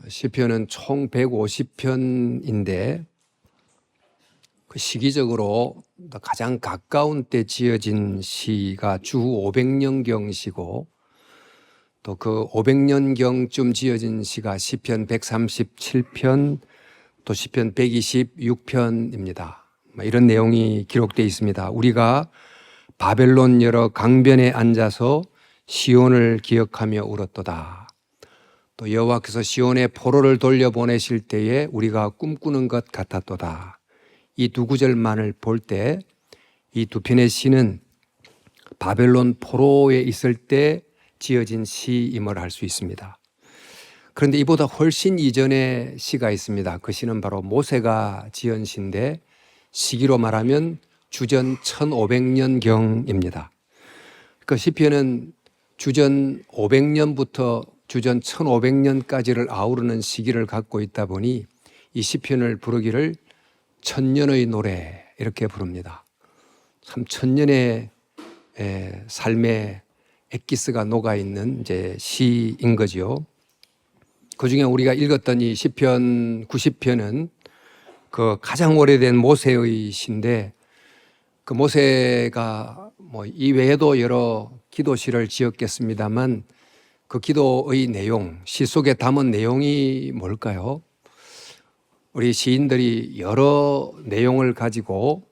시편은 총 150편인데 그 시기적으로 가장 가까운 때 지어진 시가 주 500년경 시고 또 그 500년경쯤 지어진 시가 시편 137편 또 시편 126편입니다. 이런 내용이 기록되어 있습니다. 우리가 바벨론 여러 강변에 앉아서 시온을 기억하며 울었도다. 또 여호와께서 시온에 포로를 돌려보내실 때에 우리가 꿈꾸는 것 같았도다. 이 두 구절만을 볼 때 이 두 편의 시는 바벨론 포로에 있을 때 지어진 시임을 알 수 있습니다. 그런데 이보다 훨씬 이전의 시가 있습니다. 그 시는 바로 모세가 지은 시인데 시기로 말하면 주전 1500년경입니다. 그 시편은 주전 500년부터 주전 1500년까지를 아우르는 시기를 갖고 있다 보니 이 시편을 부르기를 천년의 노래 이렇게 부릅니다. 참 천년의 삶의 엑기스가 녹아있는 이제 시인 거죠. 그 중에 우리가 읽었던 이 시편 90편은 그 가장 오래된 모세의 시인데 그 모세가 이 외에도 여러 기도시를 지었겠습니다만 그 기도의 내용, 시 속에 담은 내용이 뭘까요? 우리 시인들이 여러 내용을 가지고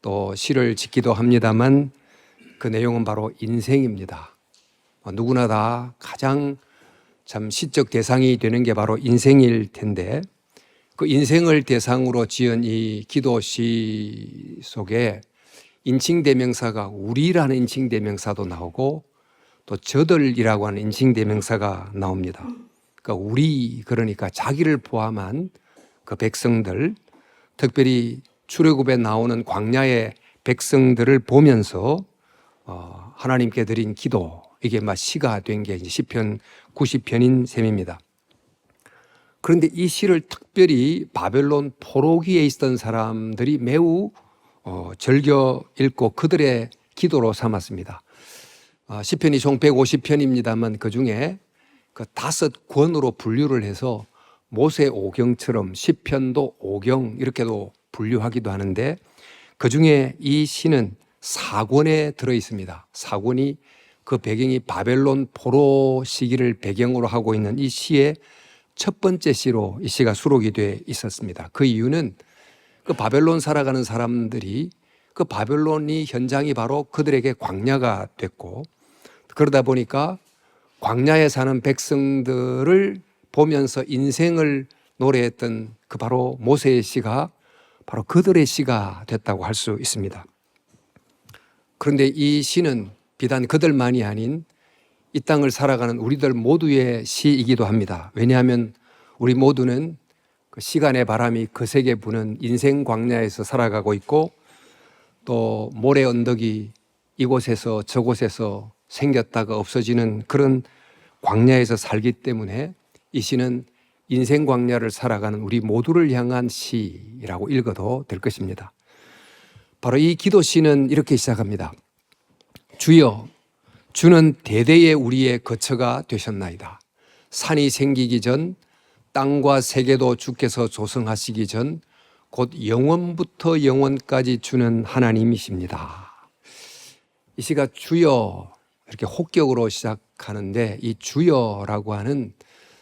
또 시를 짓기도 합니다만 그 내용은 바로 인생입니다. 누구나 다 가장 참 시적 대상이 되는 게 바로 인생일 텐데 그 인생을 대상으로 지은 이 기도시 속에 인칭대명사가 우리라는 인칭대명사도 나오고 또 저들이라고 하는 인칭대명사가 나옵니다. 그러니까 우리, 그러니까 자기를 포함한 그 백성들, 특별히 출애굽에 나오는 광야의 백성들을 보면서 하나님께 드린 기도, 이게 시가 된 게 시편 90편인 셈입니다. 그런데 이 시를 특별히 바벨론 포로기에 있던 사람들이 매우 즐겨 읽고 그들의 기도로 삼았습니다. 시편이 총 150편입니다만 그 중에 그 5권으로 분류를 해서 모세 오경처럼 시편도 오경 이렇게도 분류하기도 하는데 그 중에 이 시는 4권에 들어 있습니다. 4권이 그 배경이 바벨론 포로 시기를 배경으로 하고 있는 이 시의 첫 번째 시로 이 시가 수록이 돼 있었습니다. 그 이유는 그 바벨론 살아가는 사람들이 그 바벨론이 현장이 바로 그들에게 광야가 됐고 그러다 보니까 광야에 사는 백성들을 보면서 인생을 노래했던 그 바로 모세의 시가 바로 그들의 시가 됐다고 할 수 있습니다. 그런데 이 시는 비단 그들만이 아닌 이 땅을 살아가는 우리들 모두의 시이기도 합니다. 왜냐하면 우리 모두는 그 시간의 바람이 거세게 부는 인생 광야에서 살아가고 있고 또 모래 언덕이 이곳에서 저곳에서 생겼다가 없어지는 그런 광야에서 살기 때문에 이 시는 인생 광야를 살아가는 우리 모두를 향한 시라고 읽어도 될 것입니다. 바로 이 기도시는 이렇게 시작합니다. 주여, 주는 대대에 우리의 거처가 되셨나이다. 산이 생기기 전, 땅과 세계도 주께서 조성하시기 전, 곧 영원부터 영원까지 주는 하나님이십니다. 이 시가 주여 이렇게 혹격으로 시작하는데 이 주여라고 하는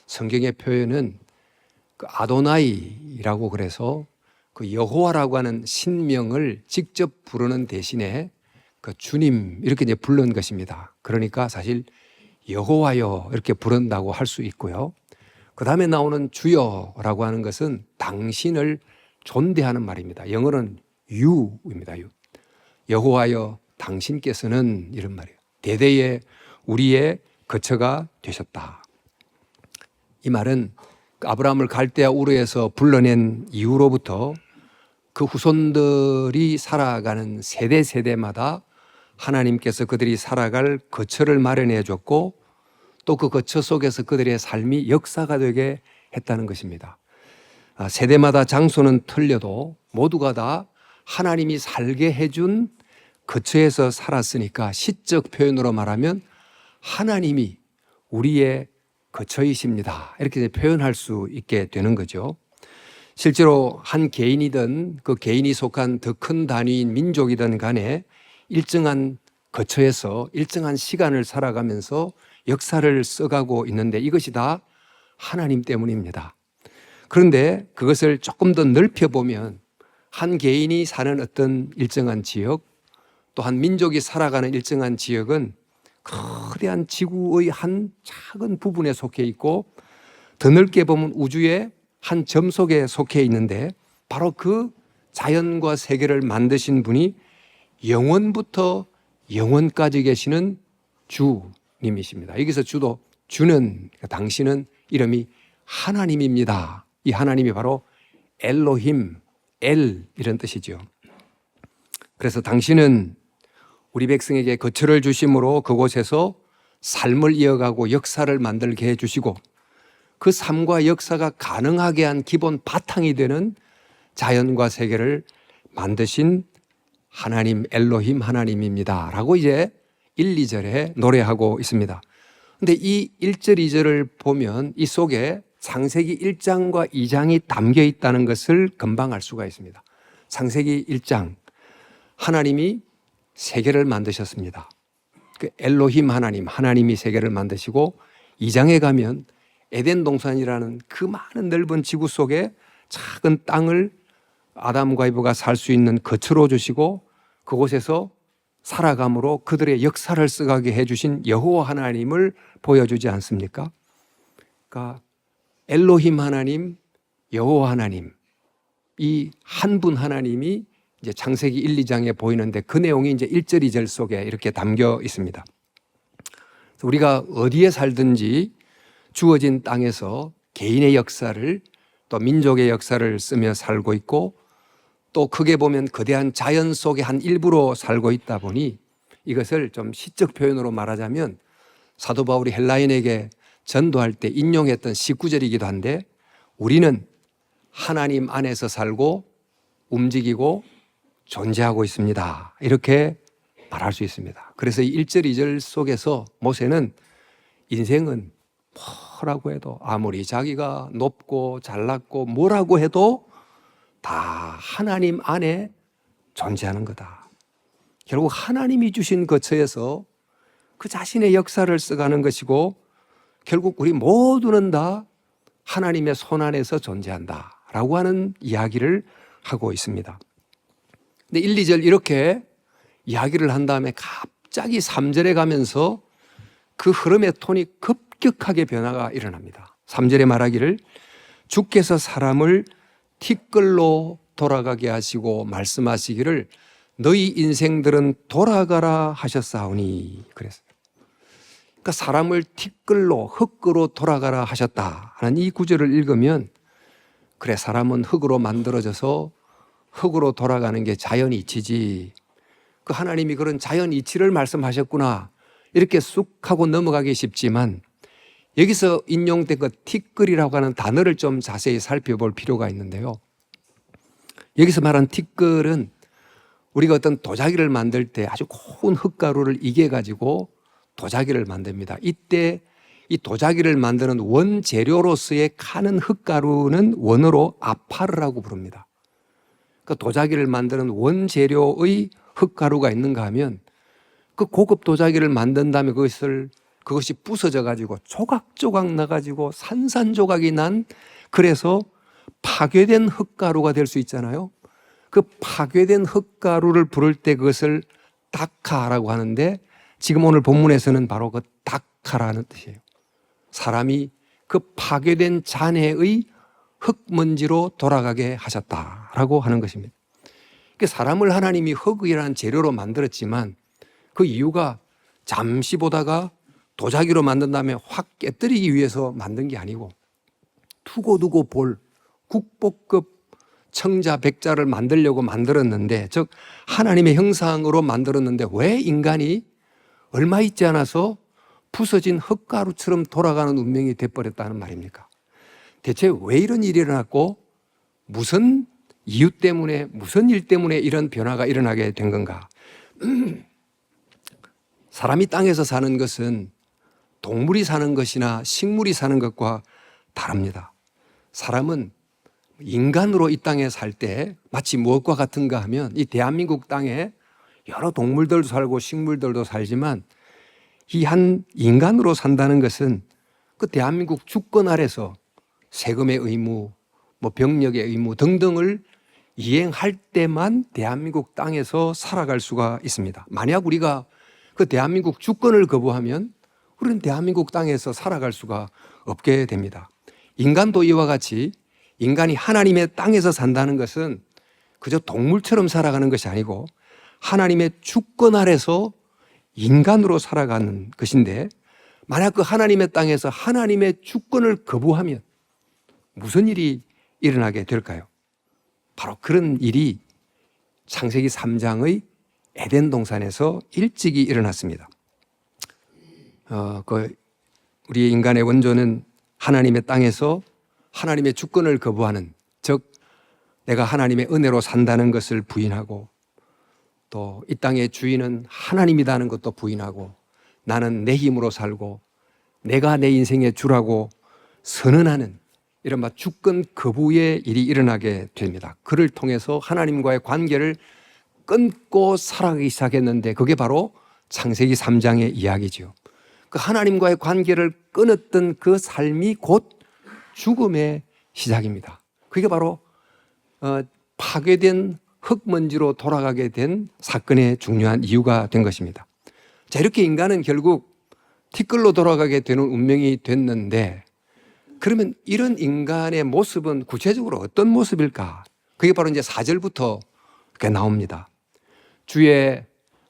성경의 표현은 그 아도나이라고 그래서 그 여호와라고 하는 신명을 직접 부르는 대신에 그 주님 이렇게 이제 부른 것입니다. 그러니까 사실 여호와여 이렇게 부른다고 할 수 있고요. 그 다음에 나오는 주여라고 하는 것은 당신을 존대하는 말입니다. 영어는 you입니다. you. 여호와여 당신께서는 이런 말이에요. 대대에 우리의 거처가 되셨다. 이 말은 아브라함을 갈대아 우르에서 불러낸 이후로부터 그 후손들이 살아가는 세대마다 하나님께서 그들이 살아갈 거처를 마련해 줬고 또 그 거처 속에서 그들의 삶이 역사가 되게 했다는 것입니다. 세대마다 장소는 틀려도 모두가 다 하나님이 살게 해준 거처에서 살았으니까 시적 표현으로 말하면 하나님이 우리의 거처이십니다. 이렇게 표현할 수 있게 되는 거죠. 실제로 한 개인이든 그 개인이 속한 더 큰 단위인 민족이든 간에 일정한 거처에서 일정한 시간을 살아가면서 역사를 써가고 있는데 이것이 다 하나님 때문입니다. 그런데 그것을 조금 더 넓혀보면 한 개인이 사는 어떤 일정한 지역, 또 한 민족이 살아가는 일정한 지역은 거대한 지구의 한 작은 부분에 속해 있고 더 넓게 보면 우주의 한 점 속에 속해 있는데 바로 그 자연과 세계를 만드신 분이 영원부터 영원까지 계시는 주님이십니다. 여기서 주는 당신은 이름이 하나님입니다. 이 하나님이 바로 엘로힘, 엘 이런 뜻이죠. 그래서 당신은 우리 백성에게 거처를 주심으로 그곳에서 삶을 이어가고 역사를 만들게 해주시고 그 삶과 역사가 가능하게 한 기본 바탕이 되는 자연과 세계를 만드신 하나님 엘로힘 하나님입니다 라고 이제 1, 2절에 노래하고 있습니다. 그런데 이 1절, 2절을 보면 이 속에 창세기 1장과 2장이 담겨 있다는 것을 금방 알 수가 있습니다. 창세기 1장, 하나님이 세계를 만드셨습니다. 그 엘로힘 하나님, 하나님이 세계를 만드시고 2장에 가면 에덴 동산이라는 그 많은 넓은 지구 속에 작은 땅을 아담과 이브가 살 수 있는 거처로 주시고 그곳에서 살아감으로 그들의 역사를 써가게 해주신 여호와 하나님을 보여주지 않습니까? 그러니까 엘로힘 하나님, 여호와 하나님, 이 한 분 하나님이 이제 창세기 1, 2장에 보이는데 그 내용이 이제 1절, 2절 속에 이렇게 담겨 있습니다. 우리가 어디에 살든지 주어진 땅에서 개인의 역사를 또 민족의 역사를 쓰며 살고 있고 또 크게 보면 거대한 자연 속의 한 일부로 살고 있다 보니 이것을 좀 시적 표현으로 말하자면 사도 바울이 헬라인에게 전도할 때 인용했던 19절이기도 한데 우리는 하나님 안에서 살고 움직이고 존재하고 있습니다. 이렇게 말할 수 있습니다. 그래서 1절, 2절 속에서 모세는 인생은 뭐라고 해도 아무리 자기가 높고 잘났고 뭐라고 해도 다 하나님 안에 존재하는 거다. 결국 하나님이 주신 거처에서 그 자신의 역사를 써가는 것이고 결국 우리 모두는 다 하나님의 손 안에서 존재한다라고 하는 이야기를 하고 있습니다. 근데 1, 2절 이렇게 이야기를 한 다음에 갑자기 3절에 가면서 그 흐름의 톤이 급격하게 변화가 일어납니다. 3절에 말하기를 주께서 사람을 티끌로 돌아가게 하시고 말씀하시기를 너희 인생들은 돌아가라 하셨사오니 그랬어요. 그러니까 사람을 티끌로 흙으로 돌아가라 하셨다 하는 이 구절을 읽으면 그래 사람은 흙으로 만들어져서 흙으로 돌아가는 게 자연 이치지 그 하나님이 그런 자연 이치를 말씀하셨구나 이렇게 쑥 하고 넘어가기 쉽지만 여기서 인용된 그 티끌이라고 하는 단어를 좀 자세히 살펴볼 필요가 있는데요. 여기서 말한 티끌은 우리가 어떤 도자기를 만들 때 아주 고운 흙가루를 이겨가지고 도자기를 만듭니다. 이때 이 도자기를 만드는 원재료로서의 카는 흙가루는 원어로 아파르라고 부릅니다. 그 도자기를 만드는 원재료의 흙가루가 있는가 하면 그 고급 도자기를 만든 다음에 그것이 부서져 가지고 조각조각 나가지고 산산조각이 난 그래서 파괴된 흙가루가 될 수 있잖아요. 그 파괴된 흙가루를 부를 때 그것을 다카라고 하는데 지금 오늘 본문에서는 바로 그 다카라는 뜻이에요. 사람이 그 파괴된 잔해의 흙먼지로 돌아가게 하셨다라고 하는 것입니다. 사람을 하나님이 흙이라는 재료로 만들었지만 그 이유가 잠시 보다가 도자기로 만든 다음에 확 깨뜨리기 위해서 만든 게 아니고 두고두고 볼 국보급 청자 백자를 만들려고 만들었는데 즉 하나님의 형상으로 만들었는데 왜 인간이 얼마 있지 않아서 부서진 흙가루처럼 돌아가는 운명이 돼버렸다는 말입니까? 대체 왜 이런 일이 일어났고 무슨 이유 때문에 무슨 일 때문에 이런 변화가 일어나게 된 건가? 사람이 땅에서 사는 것은 동물이 사는 것이나 식물이 사는 것과 다릅니다. 사람은 인간으로 이 땅에 살 때 마치 무엇과 같은가 하면 이 대한민국 땅에 여러 동물들도 살고 식물들도 살지만 이 한 인간으로 산다는 것은 그 대한민국 주권 아래서 세금의 의무, 병력의 의무 등등을 이행할 때만 대한민국 땅에서 살아갈 수가 있습니다. 만약 우리가 그 대한민국 주권을 거부하면 우리는 대한민국 땅에서 살아갈 수가 없게 됩니다. 인간도 이와 같이 인간이 하나님의 땅에서 산다는 것은 그저 동물처럼 살아가는 것이 아니고 하나님의 주권 아래서 인간으로 살아가는 것인데, 만약 그 하나님의 땅에서 하나님의 주권을 거부하면 무슨 일이 일어나게 될까요? 바로 그런 일이 창세기 3장의 에덴 동산에서 일찍이 일어났습니다. 우리 인간의 원조는 하나님의 땅에서 하나님의 주권을 거부하는, 즉 내가 하나님의 은혜로 산다는 것을 부인하고 또 이 땅의 주인은 하나님이라는 것도 부인하고 나는 내 힘으로 살고 내가 내 인생의 주라고 선언하는 이른바 주권 거부의 일이 일어나게 됩니다. 그를 통해서 하나님과의 관계를 끊고 살아가기 시작했는데 그게 바로 창세기 3장의 이야기죠. 그 하나님과의 관계를 끊었던 그 삶이 곧 죽음의 시작입니다. 그게 바로 파괴된 흙먼지로 돌아가게 된 사건의 중요한 이유가 된 것입니다. 자, 이렇게 인간은 결국 티끌로 돌아가게 되는 운명이 됐는데, 그러면 이런 인간의 모습은 구체적으로 어떤 모습일까? 그게 바로 이제 4절부터 이렇게 나옵니다. 주의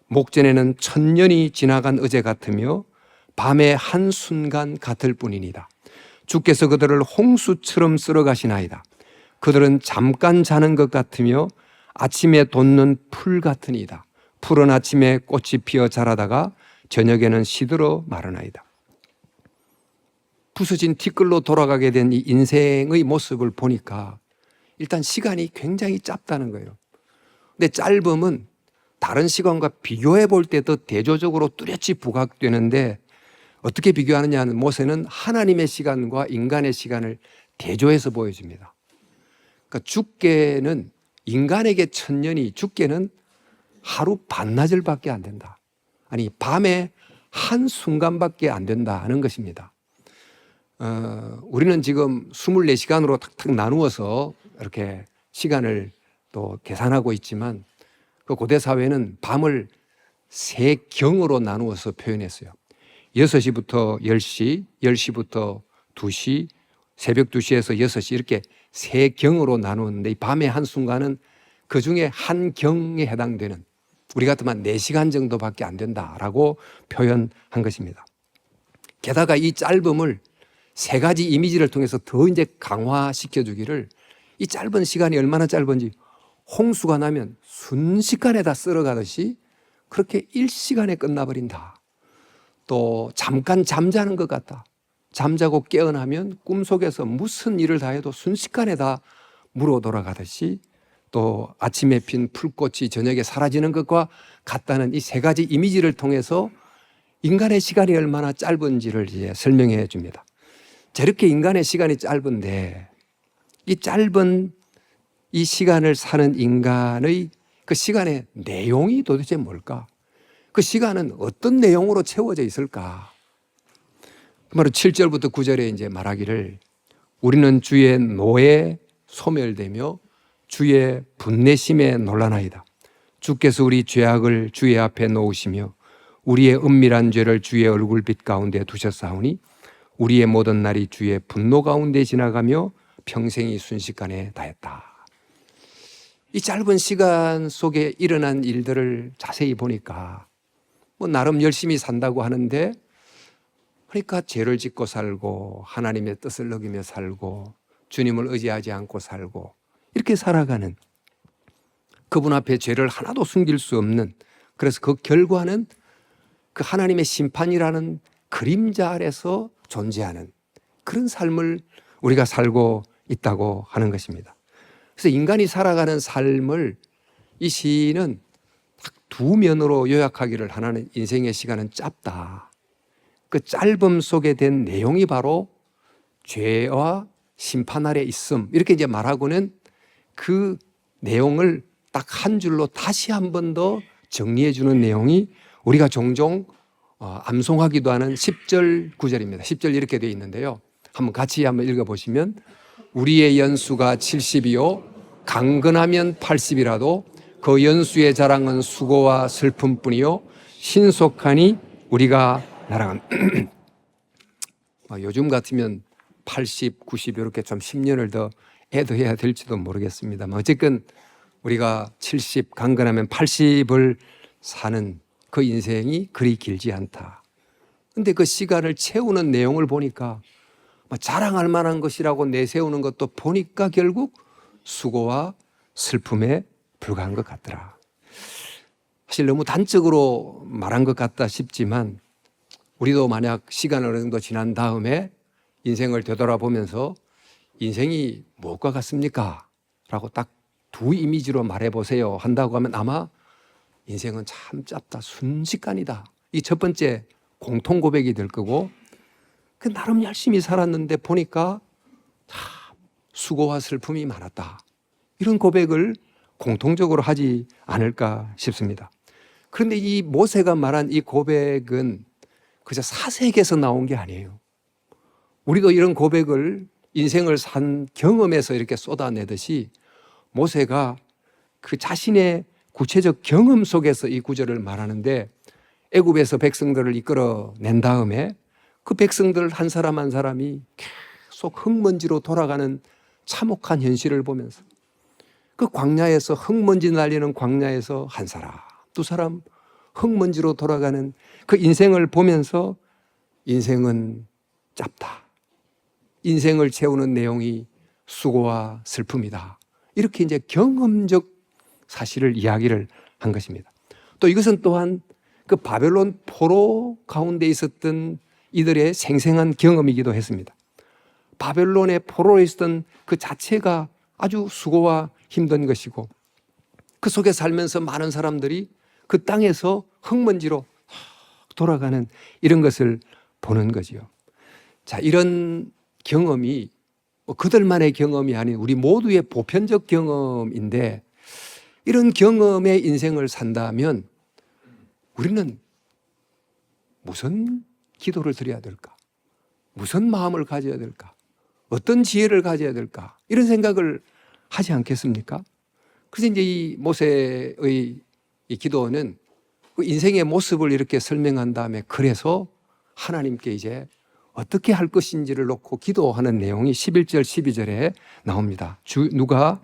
목전에는 천년이 지나간 어제 같으며 밤의 한순간 같을 뿐이니다. 주께서 그들을 홍수처럼 쓸어가시나이다. 그들은 잠깐 자는 것 같으며 아침에 돋는 풀 같으니이다. 푸른 아침에 꽃이 피어 자라다가 저녁에는 시들어 마르나이다. 부서진 티끌로 돌아가게 된 이 인생의 모습을 보니까 일단 시간이 굉장히 짧다는 거예요. 근데 짧음은 다른 시간과 비교해 볼 때 더 대조적으로 뚜렷이 부각되는데, 어떻게 비교하느냐 하는, 모세는 하나님의 시간과 인간의 시간을 대조해서 보여줍니다. 그러니까 주께는 인간에게 천년이, 주께는 하루 반나절밖에 안 된다. 아니, 밤에 한순간밖에 안 된다는 것입니다. 우리는 지금 24시간으로 탁탁 나누어서 이렇게 시간을 또 계산하고 있지만 그 고대 사회는 밤을 세 경으로 나누어서 표현했어요. 6시부터 10시, 10시부터 2시, 새벽 2시에서 6시 이렇게 세 경으로 나누었는데, 이 밤의 한순간은 그 중에 한 경에 해당되는, 우리 같으면 4시간 정도밖에 안 된다라고 표현한 것입니다. 게다가 이 짧음을 세 가지 이미지를 통해서 더 이제 강화시켜 주기를, 이 짧은 시간이 얼마나 짧은지 홍수가 나면 순식간에 다 쓸어가듯이 그렇게 일시간에 끝나버린다. 또 잠깐 잠자는 것 같다. 잠자고 깨어나면 꿈속에서 무슨 일을 다 해도 순식간에 다 물어 돌아가듯이, 또 아침에 핀 풀꽃이 저녁에 사라지는 것과 같다는 이 세 가지 이미지를 통해서 인간의 시간이 얼마나 짧은지를 이제 설명해 줍니다. 저렇게 인간의 시간이 짧은데, 이 짧은 이 시간을 사는 인간의 그 시간의 내용이 도대체 뭘까? 그 시간은 어떤 내용으로 채워져 있을까? 바로 7절부터 9절에 이제 말하기를, 우리는 주의 노에 소멸되며 주의 분내심에 놀라나이다. 주께서 우리 죄악을 주의 앞에 놓으시며 우리의 은밀한 죄를 주의 얼굴빛 가운데 두셨사오니 우리의 모든 날이 주의 분노 가운데 지나가며 평생이 순식간에 다했다. 이 짧은 시간 속에 일어난 일들을 자세히 보니까 나름 열심히 산다고 하는데, 그러니까 죄를 짓고 살고 하나님의 뜻을 어기며 살고 주님을 의지하지 않고 살고 이렇게 살아가는, 그분 앞에 죄를 하나도 숨길 수 없는, 그래서 그 결과는 그 하나님의 심판이라는 그림자 아래서 존재하는 그런 삶을 우리가 살고 있다고 하는 것입니다. 그래서 인간이 살아가는 삶을 이 시인은 딱 두 면으로 요약하기를 하나는, 인생의 시간은 짧다. 그 짧음 속에 된 내용이 바로 죄와 심판 아래 있음, 이렇게 이제 말하고는 그 내용을 딱 한 줄로 다시 한 번 더 정리해 주는 내용이 우리가 종종 암송하기도 하는 10절 9절입니다. 10절 이렇게 되어 있는데요. 한번 같이 한번 읽어보시면, 우리의 연수가 70이요 강건하면 80이라도 그 연수의 자랑은 수고와 슬픔뿐이요 신속하니 우리가 날아간. 요즘 같으면 80, 90 이렇게 좀 10년을 더 애도해야 될지도 모르겠습니다만, 어쨌든 우리가 70 강건하면 80을 사는 그 인생이 그리 길지 않다. 근데 그 시간을 채우는 내용을 보니까 자랑할 만한 것이라고 내세우는 것도 보니까 결국 수고와 슬픔에 불과한 것 같더라. 사실 너무 단적으로 말한 것 같다 싶지만, 우리도 만약 시간 어느 정도 지난 다음에 인생을 되돌아보면서 인생이 무엇과 같습니까? 라고 딱 두 이미지로 말해보세요 한다고 하면 아마 인생은 참 짧다, 순식간이다, 이 첫 번째 공통 고백이 될 거고, 그 나름 열심히 살았는데 보니까 참 수고와 슬픔이 많았다, 이런 고백을 공통적으로 하지 않을까 싶습니다. 그런데 이 모세가 말한 이 고백은 그저 사색에서 나온 게 아니에요. 우리도 이런 고백을 인생을 산 경험에서 이렇게 쏟아내듯이 모세가 그 자신의 구체적 경험 속에서 이 구절을 말하는데, 애굽에서 백성들을 이끌어낸 다음에 그 백성들 한 사람 한 사람이 계속 흙먼지로 돌아가는 참혹한 현실을 보면서, 그 광야에서 흙먼지 날리는 광야에서 한 사람 두 사람 흙먼지로 돌아가는 그 인생을 보면서 인생은 짧다, 인생을 채우는 내용이 수고와 슬픔이다, 이렇게 이제 경험적 사실을 이야기를 한 것입니다. 또 이것은 또한 그 바벨론 포로 가운데 있었던 이들의 생생한 경험이기도 했습니다. 바벨론의 포로에 있었던 그 자체가 아주 수고와 힘든 것이고, 그 속에 살면서 많은 사람들이 그 땅에서 흙먼지로 돌아가는 이런 것을 보는 거지요. 자, 이런 경험이 그들만의 경험이 아닌 우리 모두의 보편적 경험인데, 이런 경험의 인생을 산다면 우리는 무슨 기도를 드려야 될까? 무슨 마음을 가져야 될까? 어떤 지혜를 가져야 될까? 이런 생각을 하지 않겠습니까? 그래서 이제 이 모세의 이 기도는 그 인생의 모습을 이렇게 설명한 다음에, 그래서 하나님께 이제 어떻게 할 것인지를 놓고 기도하는 내용이 11절 12절에 나옵니다. 누가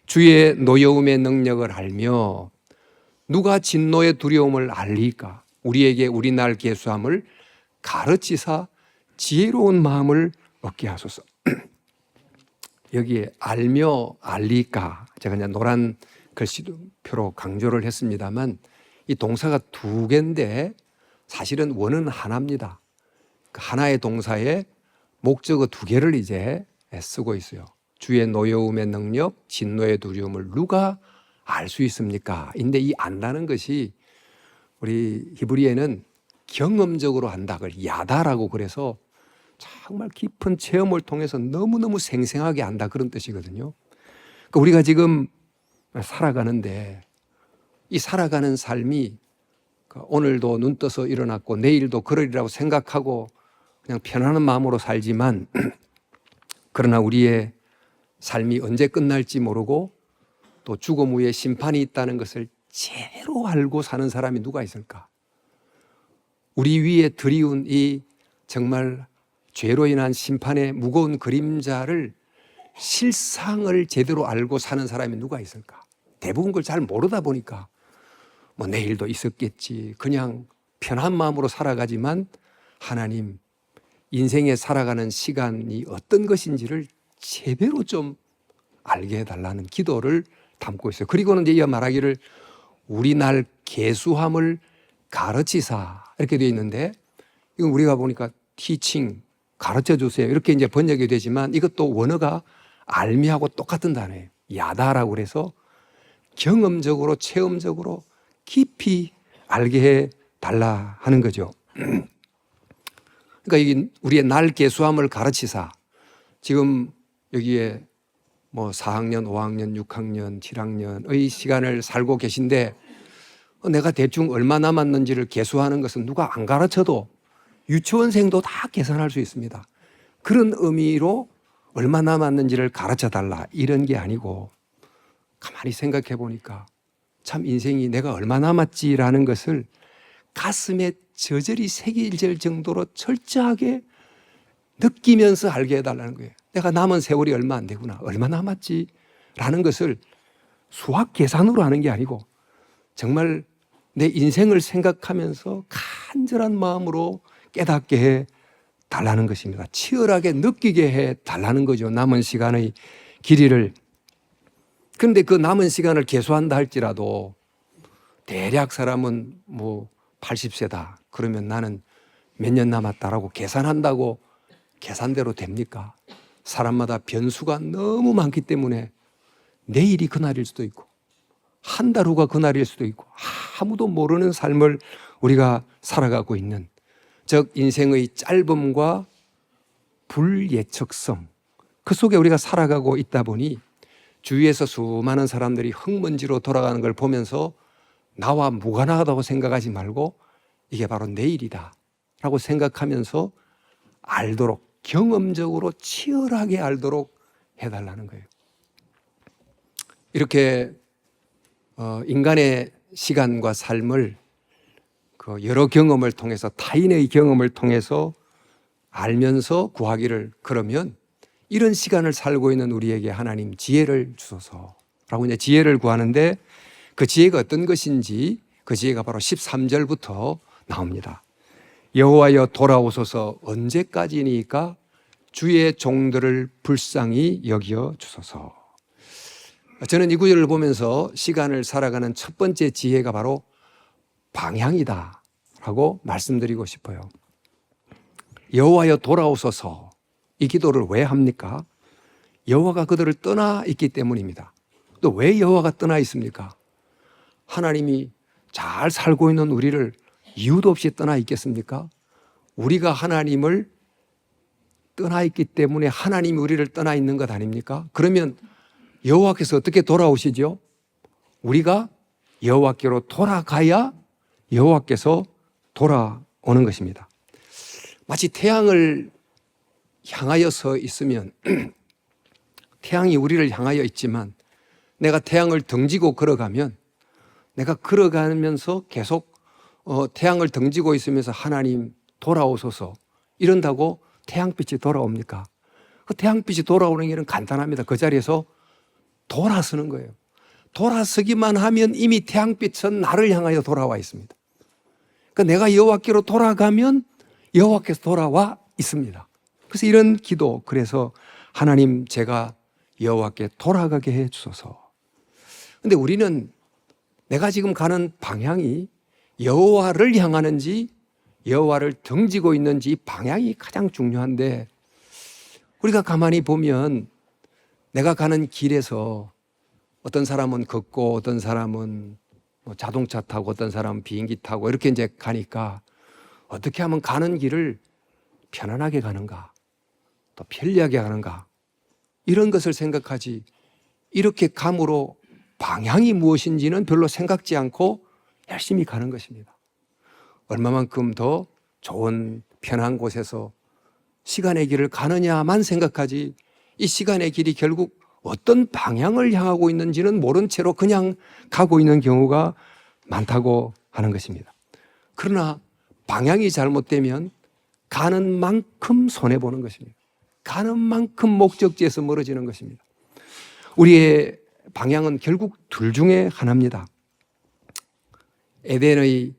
주의 노여움의 능력을 알며 누가 진노의 두려움을 알리까? 우리에게 우리 날 계수함을 가르치사 지혜로운 마음을 얻게 하소서. 여기에 알며 알리까, 제가 그냥 노란 글씨표로 강조를 했습니다만, 이 동사가 두 개인데 사실은 원은 하나입니다. 그 하나의 동사에 목적어 두 개를 이제 쓰고 있어요. 주의 노여움의 능력, 진노의 두려움을 누가 알 수 있습니까? 근데 이 안다는 것이 우리 히브리에는 경험적으로 안다, 그걸 야다라고 그래서 정말 깊은 체험을 통해서 너무너무 생생하게 안다, 그런 뜻이거든요. 그러니까 우리가 지금 살아가는데 이 살아가는 삶이 오늘도 눈 떠서 일어났고 내일도 그러리라고 생각하고 그냥 편안한 마음으로 살지만, 그러나 우리의 삶이 언제 끝날지 모르고 또 죽음 후에 심판이 있다는 것을 제대로 알고 사는 사람이 누가 있을까? 우리 위에 드리운 이 정말 죄로 인한 심판의 무거운 그림자를, 실상을 제대로 알고 사는 사람이 누가 있을까? 대부분 그걸 잘 모르다 보니까 뭐 내일도 있었겠지, 그냥 편한 마음으로 살아가지만, 하나님, 인생에 살아가는 시간이 어떤 것인지를 제대로 좀 알게 해달라는 기도를 담고 있어요. 그리고는 이제 말하기를 우리 날 계수함을 가르치사, 이렇게 되어 있는데, 이건 우리가 보니까 teaching, 가르쳐 주세요, 이렇게 이제 번역이 되지만, 이것도 원어가 알미하고 똑같은 단어예요. 야다라고 그래서 경험적으로, 체험적으로 깊이 알게 해 달라 하는 거죠. 그러니까 이 우리의 날 계수함을 가르치사 지금 여기에 뭐 4학년, 5학년, 6학년, 7학년의 시간을 살고 계신데 내가 대충 얼마 남았는지를 계수하는 것은 누가 안 가르쳐도 유치원생도 다 계산할 수 있습니다. 그런 의미로 얼마 남았는지를 가르쳐 달라 이런 게 아니고 가만히 생각해 보니까 참 인생이 내가 얼마 남았지라는 것을 가슴에 저절이 새길 정도로 철저하게 느끼면서 알게 해달라는 거예요. 내가 남은 세월이 얼마 안 되구나. 얼마 남았지라는 것을 수학 계산으로 하는 게 아니고 정말 내 인생을 생각하면서 간절한 마음으로 깨닫게 해 달라는 것입니다. 치열하게 느끼게 해 달라는 거죠. 남은 시간의 길이를. 그런데 그 남은 시간을 계수한다 할지라도 대략 사람은 뭐 80세다. 그러면 나는 몇 년 남았다라고 계산한다고 계산대로 됩니까? 사람마다 변수가 너무 많기 때문에 내일이 그날일 수도 있고 한 달 후가 그날일 수도 있고 아무도 모르는 삶을 우리가 살아가고 있는, 즉 인생의 짧음과 불예측성, 그 속에 우리가 살아가고 있다 보니 주위에서 수많은 사람들이 흙먼지로 돌아가는 걸 보면서 나와 무관하다고 생각하지 말고 이게 바로 내일이다 라고 생각하면서 알도록, 경험적으로 치열하게 알도록 해달라는 거예요. 이렇게 인간의 시간과 삶을 그 여러 경험을 통해서, 타인의 경험을 통해서 알면서 구하기를, 그러면 이런 시간을 살고 있는 우리에게 하나님 지혜를 주소서라고 이제 지혜를 구하는데, 그 지혜가 어떤 것인지 그 지혜가 바로 13절부터 나옵니다. 여호와여 돌아오소서. 언제까지니까 주의 종들을 불쌍히 여겨 주소서. 저는 이 구절을 보면서 시간을 살아가는 첫 번째 지혜가 바로 방향이다 라고 말씀드리고 싶어요. 여호와여 돌아오소서, 이 기도를 왜 합니까? 여호와가 그들을 떠나 있기 때문입니다. 또 왜 여호와가 떠나 있습니까? 하나님이 잘 살고 있는 우리를 이유도 없이 떠나 있겠습니까? 우리가 하나님을 떠나 있기 때문에 하나님이 우리를 떠나 있는 것 아닙니까? 그러면 여호와께서 어떻게 돌아오시죠? 우리가 여호와께로 돌아가야 여호와께서 돌아오는 것입니다. 마치 태양을 향하여 서 있으면 태양이 우리를 향하여 있지만 내가 태양을 등지고 걸어가면, 내가 걸어가면서 계속 태양을 등지고 있으면서 하나님 돌아오소서 이런다고 태양빛이 돌아옵니까? 그 태양빛이 돌아오는 길은 간단합니다. 그 자리에서 돌아서는 거예요. 돌아서기만 하면 이미 태양빛은 나를 향하여 돌아와 있습니다. 그러니까 내가 여호와께로 돌아가면 여호와께서 돌아와 있습니다. 그래서 이런 기도, 그래서 하나님 제가 여호와께 돌아가게 해 주소서. 그런데 우리는 내가 지금 가는 방향이 여호와를 향하는지 여호와를 등지고 있는지, 이 방향이 가장 중요한데, 우리가 가만히 보면 내가 가는 길에서 어떤 사람은 걷고 어떤 사람은 뭐 자동차 타고 어떤 사람은 비행기 타고 이렇게 이제 가니까 어떻게 하면 가는 길을 편안하게 가는가, 또 편리하게 가는가, 이런 것을 생각하지 이렇게 감으로 방향이 무엇인지는 별로 생각지 않고 열심히 가는 것입니다. 얼마만큼 더 좋은 편한 곳에서 시간의 길을 가느냐만 생각하지 이 시간의 길이 결국 어떤 방향을 향하고 있는지는 모른 채로 그냥 가고 있는 경우가 많다고 하는 것입니다. 그러나 방향이 잘못되면 가는 만큼 손해보는 것입니다. 가는 만큼 목적지에서 멀어지는 것입니다. 우리의 방향은 결국 둘 중에 하나입니다. 에덴의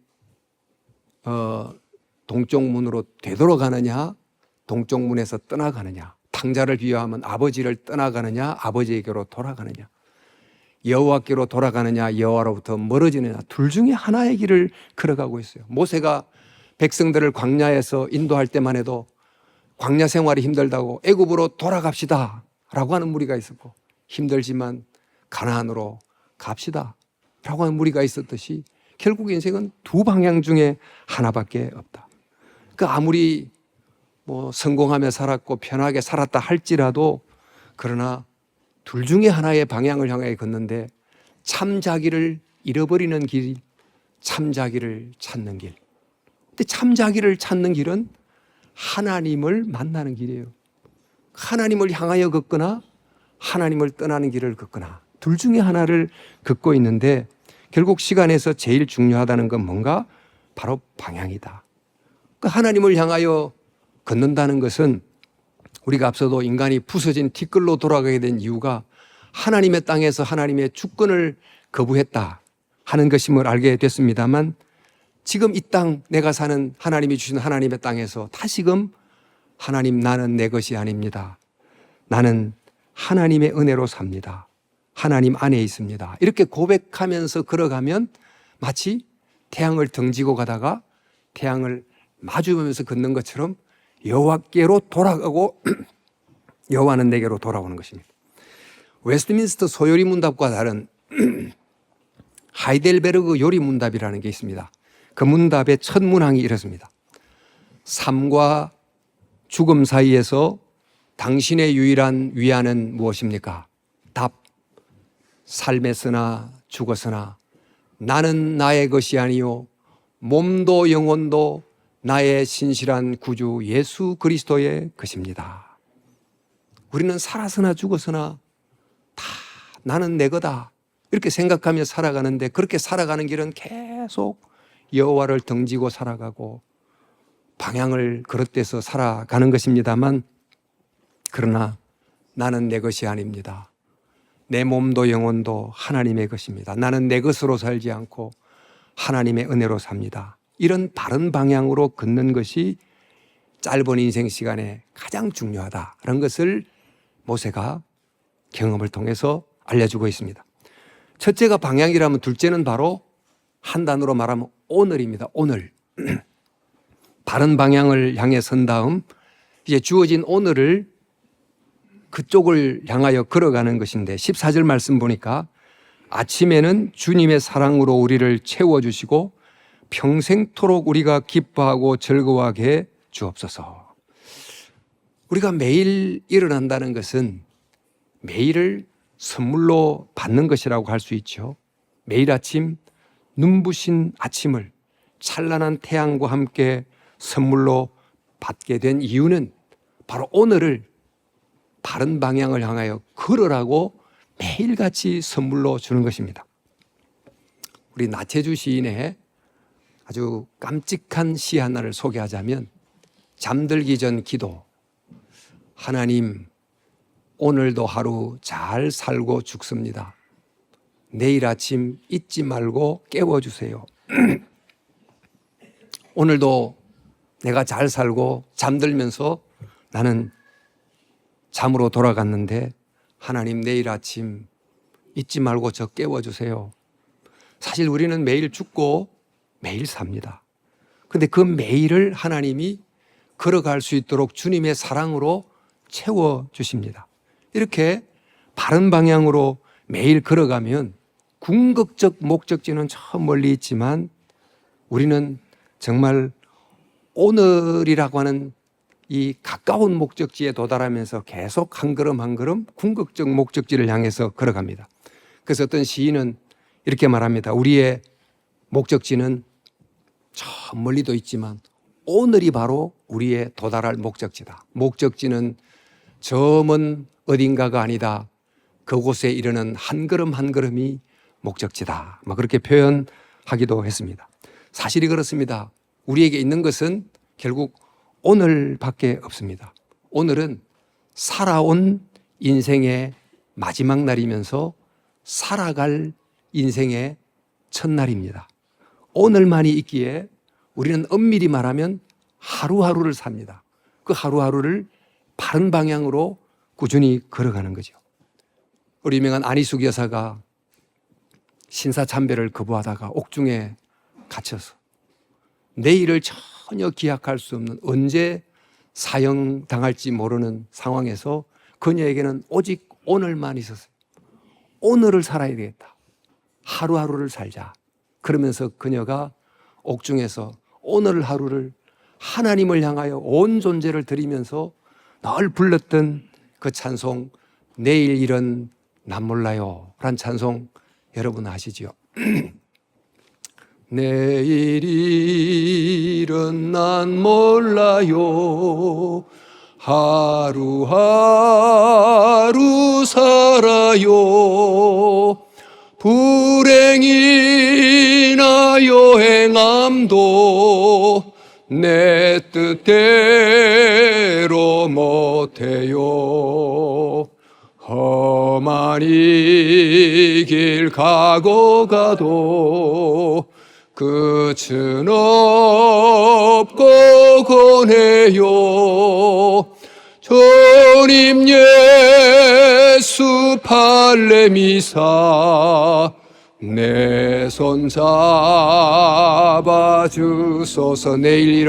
동쪽 문으로 되돌아가느냐, 동쪽 문에서 떠나가느냐. 탕자를 비유하면 아버지를 떠나가느냐, 아버지에게로 돌아가느냐. 여호와께로 돌아가느냐, 여호와로부터 멀어지느냐. 둘 중에 하나의 길을 걸어가고 있어요. 모세가 백성들을 광야에서 인도할 때만 해도 광야 생활이 힘들다고 애굽으로 돌아갑시다 라고 하는 무리가 있었고, 힘들지만 가나안으로 갑시다 라고 하는 무리가 있었듯이 결국 인생은 두 방향 중에 하나밖에 없다. 그러니까 아무리 뭐 성공하며 살았고 편하게 살았다 할지라도 그러나 둘 중에 하나의 방향을 향해 걷는데 참 자기를 잃어버리는 길, 참 자기를 찾는 길. 근데 참 자기를 찾는 길은 하나님을 만나는 길이에요. 하나님을 향하여 걷거나 하나님을 떠나는 길을 걷거나 둘 중에 하나를 걷고 있는데 결국 시간에서 제일 중요하다는 건 뭔가? 바로 방향이다. 하나님을 향하여 걷는다는 것은 우리가 앞서도 인간이 부서진 티끌로 돌아가게 된 이유가 하나님의 땅에서 하나님의 주권을 거부했다 하는 것임을 알게 됐습니다만 지금 이 땅 내가 사는 하나님이 주신 하나님의 땅에서 다시금 하나님 나는 내 것이 아닙니다. 나는 하나님의 은혜로 삽니다. 하나님 안에 있습니다. 이렇게 고백하면서 걸어가면 마치 태양을 등지고 가다가 태양을 마주보면서 걷는 것처럼 여호와께로 돌아가고 여호와는 내게로 돌아오는 것입니다. 웨스트민스터 소요리 문답과 다른 하이델베르그 요리 문답이라는 게 있습니다. 그 문답의 첫 문항이 이렇습니다. 삶과 죽음 사이에서 당신의 유일한 위안은 무엇입니까? 답. 삶에서나 죽었으나 나는 나의 것이 아니요 몸도 영혼도 나의 신실한 구주 예수 그리스도의 것입니다. 우리는 살아서나 죽었으나 다 나는 내 거다 이렇게 생각하며 살아가는데 그렇게 살아가는 길은 계속 여호와를 등지고 살아가고 방향을 그릇돼서 살아가는 것입니다만 그러나 나는 내 것이 아닙니다. 내 몸도 영혼도 하나님의 것입니다. 나는 내 것으로 살지 않고 하나님의 은혜로 삽니다. 이런 바른 방향으로 걷는 것이 짧은 인생 시간에 가장 중요하다는 것을 모세가 경험을 통해서 알려주고 있습니다. 첫째가 방향이라면 둘째는 바로 한 단어로 말하면 오늘입니다. 오늘. 바른 방향을 향해 선 다음 이제 주어진 오늘을 그쪽을 향하여 걸어가는 것인데 14절 말씀 보니까 아침에는 주님의 사랑으로 우리를 채워주시고 평생토록 우리가 기뻐하고 즐거워하게 해 주옵소서. 우리가 매일 일어난다는 것은 매일을 선물로 받는 것이라고 할 수 있죠. 매일 아침 눈부신 아침을 찬란한 태양과 함께 선물로 받게 된 이유는 바로 오늘을 바른 방향을 향하여 걸으라고 매일같이 선물로 주는 것입니다. 우리 나태주 시인의 아주 깜찍한 시 하나를 소개하자면 잠들기 전 기도. 하나님, 오늘도 하루 잘 살고 죽습니다. 내일 아침 잊지 말고 깨워주세요. 오늘도 내가 잘 살고 잠들면서 나는 잠으로 돌아갔는데 하나님 내일 아침 잊지 말고 저 깨워주세요. 사실 우리는 매일 죽고 매일 삽니다. 그런데 그 매일을 하나님이 걸어갈 수 있도록 주님의 사랑으로 채워주십니다. 이렇게 바른 방향으로 매일 걸어가면 궁극적 목적지는 저 멀리 있지만 우리는 정말 오늘이라고 하는 이 가까운 목적지에 도달하면서 계속 한 걸음 한 걸음 궁극적 목적지를 향해서 걸어갑니다. 그래서 어떤 시인은 이렇게 말합니다. 우리의 목적지는 저 멀리도 있지만 오늘이 바로 우리의 도달할 목적지다. 목적지는 저 먼 어딘가가 아니다. 그곳에 이르는 한 걸음 한 걸음이 목적지다. 그렇게 표현하기도 했습니다. 사실이 그렇습니다. 우리에게 있는 것은 결국 오늘밖에 없습니다. 오늘은 살아온 인생의 마지막 날이면서 살아갈 인생의 첫날입니다. 오늘만이 있기에 우리는 엄밀히 말하면 하루하루를 삽니다. 그 하루하루를 바른 방향으로 꾸준히 걸어가는 거죠. 우리 유명한 안희숙 여사가 신사참배를 거부하다가 옥중에 갇혀서 내일을 전혀 기약할 수 없는 언제 사형당할지 모르는 상황에서 그녀에게는 오직 오늘만 있었어요. 오늘을 살아야 되겠다. 하루하루를 살자. 그러면서 그녀가 옥중에서 오늘 하루를 하나님을 향하여 온 존재를 드리면서 늘 불렀던 그 찬송, 내일 일은 난 몰라요 라는 찬송 여러분 아시죠? 내일 일은 난 몰라요, 하루하루 살아요, 불행이나 여행함도 내 뜻대로 못해요. 험한 이 길 가고 가도 끝은 없고 고네요. 주님 예수 팔레미사 내 손 잡아 주소서. 내일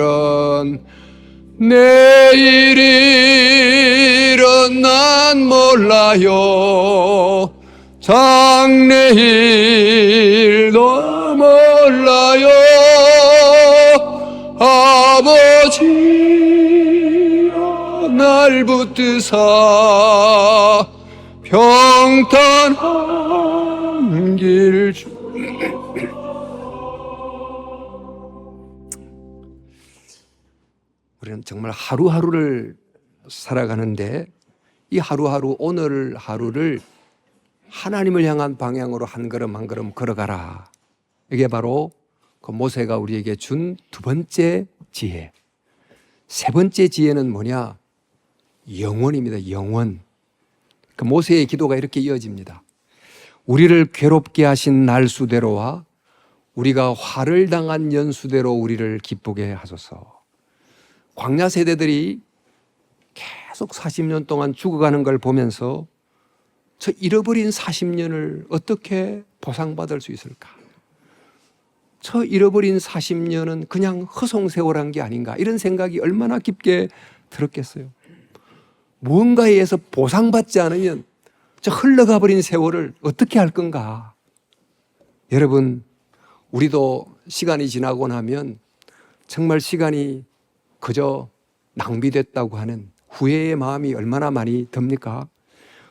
일은 난 몰라요, 장래일도 몰라요. 아버지여 날 붙드사 평탄한 길 우리는 정말 하루하루를 살아가는데 이 하루하루, 오늘 하루를 하나님을 향한 방향으로 한 걸음 한 걸음 걸어가라. 이게 바로 그 모세가 우리에게 준 두 번째 지혜. 세 번째 지혜는 뭐냐? 영원입니다. 영원. 그 모세의 기도가 이렇게 이어집니다. 우리를 괴롭게 하신 날수대로와 우리가 화를 당한 연수대로 우리를 기쁘게 하소서. 광야 세대들이 계속 40년 동안 죽어가는 걸 보면서 저 잃어버린 40년을 어떻게 보상받을 수 있을까? 저 잃어버린 40년은 그냥 허송세월한 게 아닌가? 이런 생각이 얼마나 깊게 들었겠어요. 무언가에 의해서 보상받지 않으면 저 흘러가 버린 세월을 어떻게 할 건가? 여러분, 우리도 시간이 지나고 나면 정말 시간이 그저 낭비됐다고 하는 후회의 마음이 얼마나 많이 듭니까?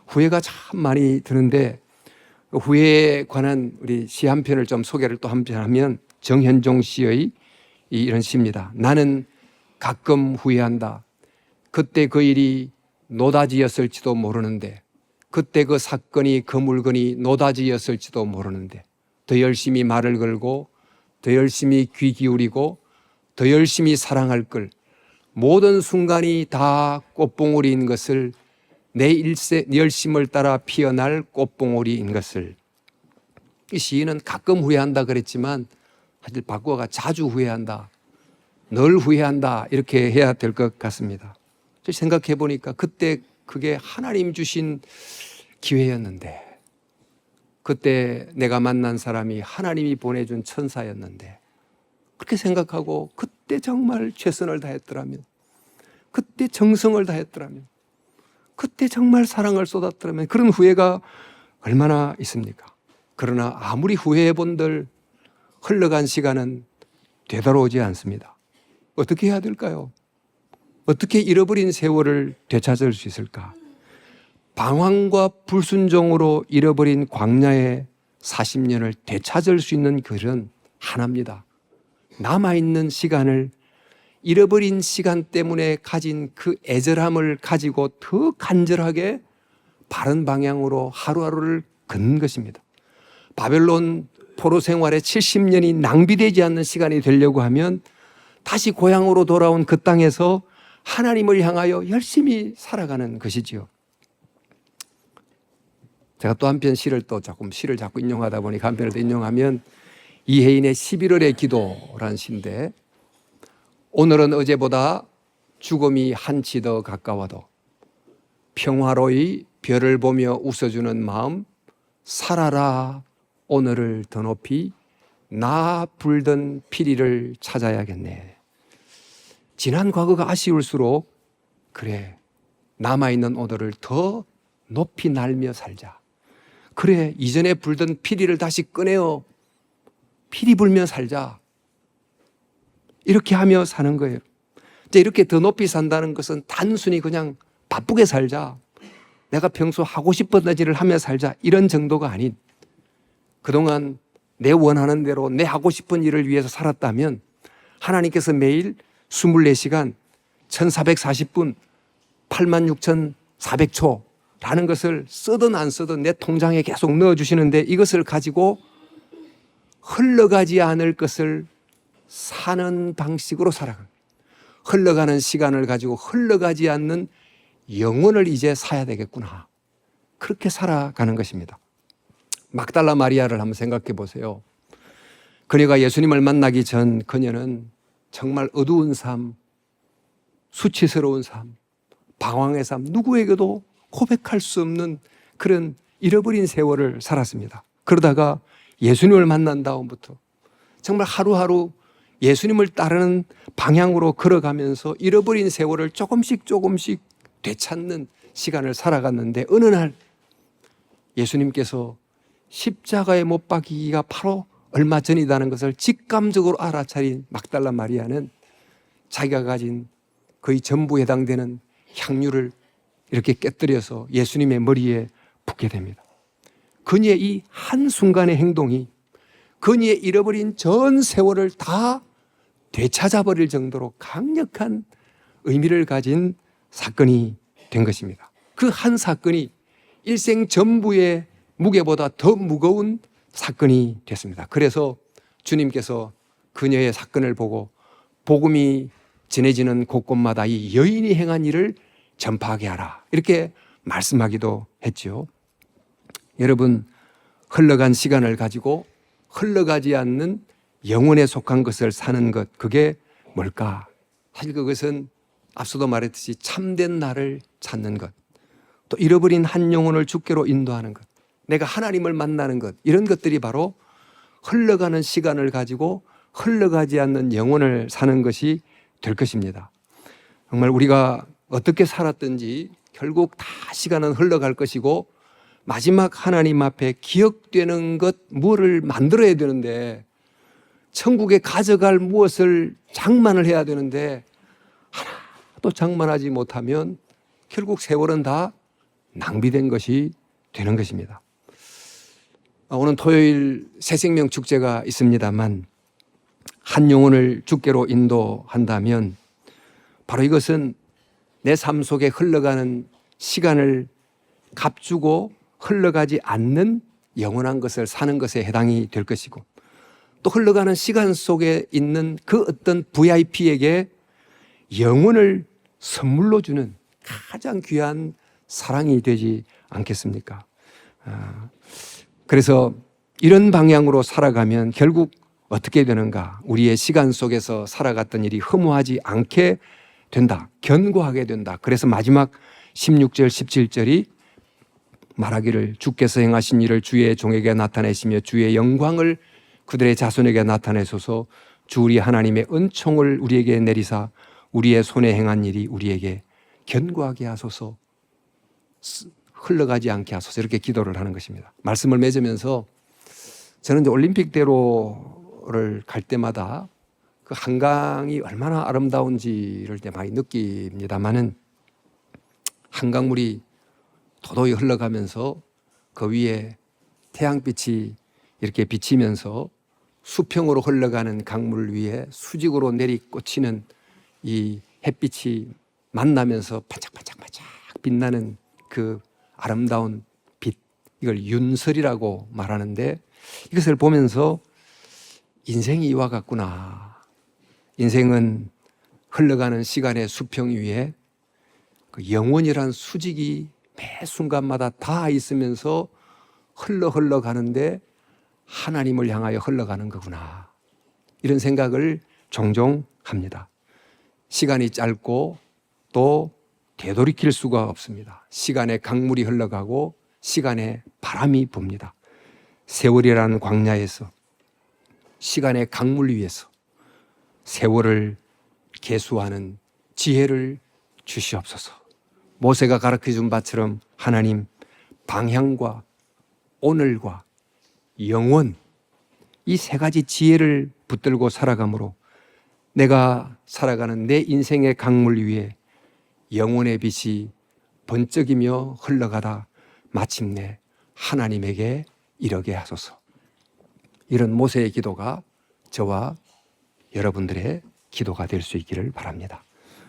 후회가 참 많이 드는데 후회에 관한 우리 시 한 편을 좀 소개를 또 한 편 하면 정현종 씨의 이런 시입니다. 나는 가끔 후회한다. 그때 그 일이 노다지였을지도 모르는데, 그때 그 사건이, 그 물건이 노다지였을지도 모르는데 더 열심히 말을 걸고 더 열심히 귀 기울이고 더 열심히 사랑할 걸, 모든 순간이 다 꽃봉오리인 것을, 내 열심을 따라 피어날 꽃봉오리인 것을. 이 시인은 가끔 후회한다 그랬지만 사실 바꿔가 자주 후회한다, 늘 후회한다 이렇게 해야 될 것 같습니다. 생각해 보니까 그때 그게 하나님 주신 기회였는데, 그때 내가 만난 사람이 하나님이 보내준 천사였는데, 그렇게 생각하고 그때 정말 최선을 다했더라면, 그때 정성을 다했더라면, 그때 정말 사랑을 쏟았더라면, 그런 후회가 얼마나 있습니까? 그러나 아무리 후회해 본들 흘러간 시간은 되돌아오지 않습니다. 어떻게 해야 될까요? 어떻게 잃어버린 세월을 되찾을 수 있을까? 방황과 불순종으로 잃어버린 광야의 40년을 되찾을 수 있는 길은 하나입니다. 남아있는 시간을, 잃어버린 시간 때문에 가진 그 애절함을 가지고 더 간절하게 바른 방향으로 하루하루를 걷는 것입니다. 바벨론 포로 생활에 70년이 낭비되지 않는 시간이 되려고 하면 다시 고향으로 돌아온 그 땅에서 하나님을 향하여 열심히 살아가는 것이지요. 제가 또 한편 시를 자꾸 인용하다 보니까 한 편을 더 인용하면 이혜인의 11월의 기도라는 시인데, 오늘은 어제보다 죽음이 한치 더 가까워도 평화로이 별을 보며 웃어주는 마음, 살아라 오늘을 더 높이 나 불던 피리를 찾아야겠네. 지난 과거가 아쉬울수록 그래, 남아있는 오늘을 더 높이 날며 살자. 그래, 이전에 불던 피리를 다시 꺼내어 피리 불며 살자. 이렇게 하며 사는 거예요. 이제 이렇게 더 높이 산다는 것은 단순히 그냥 바쁘게 살자, 내가 평소 하고 싶었던 일을 하며 살자, 이런 정도가 아닌, 그동안 내 원하는 대로 내 하고 싶은 일을 위해서 살았다면 하나님께서 매일 24시간 1440분 86,400초라는 것을 쓰든 안 쓰든 내 통장에 계속 넣어주시는데, 이것을 가지고 흘러가지 않을 것을 사는 방식으로 살아가는, 흘러가는 시간을 가지고 흘러가지 않는 영혼을 이제 사야 되겠구나, 그렇게 살아가는 것입니다. 막달라 마리아를 한번 생각해 보세요. 그녀가 예수님을 만나기 전 그녀는 정말 어두운 삶, 수치스러운 삶, 방황의 삶, 누구에게도 고백할 수 없는 그런 잃어버린 세월을 살았습니다. 그러다가 예수님을 만난 다음부터 정말 하루하루 예수님을 따르는 방향으로 걸어가면서 잃어버린 세월을 조금씩 되찾는 시간을 살아갔는데, 어느 날 예수님께서 십자가에 못 박히기가 바로 얼마 전이라는 것을 직감적으로 알아차린 막달라 마리아는 자기가 가진 거의 전부에 해당되는 향유를 이렇게 깨뜨려서 예수님의 머리에 붓게 됩니다. 그녀의 이 한순간의 행동이 그녀의 잃어버린 전 세월을 다 되찾아버릴 정도로 강력한 의미를 가진 사건이 된 것입니다. 그 한 사건이 일생 전부의 무게보다 더 무거운 사건이 됐습니다. 그래서 주님께서 그녀의 사건을 보고 복음이 전해지는 곳곳마다 이 여인이 행한 일을 전파하게 하라, 이렇게 말씀하기도 했죠. 여러분, 흘러간 시간을 가지고 흘러가지 않는 영혼에 속한 것을 사는 것, 그게 뭘까? 사실 그것은 앞서도 말했듯이 참된 나를 찾는 것, 또 잃어버린 한 영혼을 주께로 인도하는 것, 내가 하나님을 만나는 것, 이런 것들이 바로 흘러가는 시간을 가지고 흘러가지 않는 영혼을 사는 것이 될 것입니다. 정말 우리가 어떻게 살았든지 결국 다 시간은 흘러갈 것이고, 마지막 하나님 앞에 기억되는 것, 무엇을 만들어야 되는데, 천국에 가져갈 무엇을 장만을 해야 되는데 하나도 장만하지 못하면 결국 세월은 다 낭비된 것이 되는 것입니다. 오늘 토요일 새생명 축제가 있습니다만, 한 영혼을 주께로 인도한다면 바로 이것은 내 삶 속에 흘러가는 시간을 값주고 흘러가지 않는 영원한 것을 사는 것에 해당이 될 것이고, 또 흘러가는 시간 속에 있는 그 어떤 VIP에게 영혼을 선물로 주는 가장 귀한 사랑이 되지 않겠습니까? 그래서 이런 방향으로 살아가면 결국 어떻게 되는가? 우리의 시간 속에서 살아갔던 일이 허무하지 않게 된다, 견고하게 된다. 그래서 마지막 16절 17절이 말하기를, 주께서 행하신 일을 주의 종에게 나타내시며 주의 영광을 그들의 자손에게 나타내소서. 주 우리 하나님의 은총을 우리에게 내리사 우리의 손에 행한 일이 우리에게 견고하게 하소서, 흘러가지 않게 하소서, 이렇게 기도를 하는 것입니다. 말씀을 맺으면서 저는 이제 올림픽대로를 갈 때마다 그 한강이 얼마나 아름다운지를 많이 느낍니다만은, 한강물이 도도히 흘러가면서 그 위에 태양빛이 이렇게 비치면서 수평으로 흘러가는 강물 위에 수직으로 내리꽂히는 이 햇빛이 만나면서 반짝반짝반짝 빛나는 그 아름다운 빛, 이걸 윤설이라고 말하는데, 이것을 보면서 인생이 이와 같구나. 인생은 흘러가는 시간의 수평 위에 그 영원이란 수직이 매 순간마다 다 있으면서 흘러가는데 하나님을 향하여 흘러가는 거구나, 이런 생각을 종종 합니다. 시간이 짧고 또 되돌이킬 수가 없습니다. 시간의 강물이 흘러가고 시간의 바람이 붑니다. 세월이라는 광야에서 시간의 강물 위에서 세월을 계수하는 지혜를 주시옵소서. 모세가 가르쳐준 바처럼 하나님, 방향과 오늘과 영원, 이 세 가지 지혜를 붙들고 살아가므로 내가 살아가는 내 인생의 강물 위에 영혼의 빛이 번쩍이며 흘러가다 마침내 하나님에게 이르게 하소서. 이런 모세의 기도가 저와 여러분들의 기도가 될 수 있기를 바랍니다.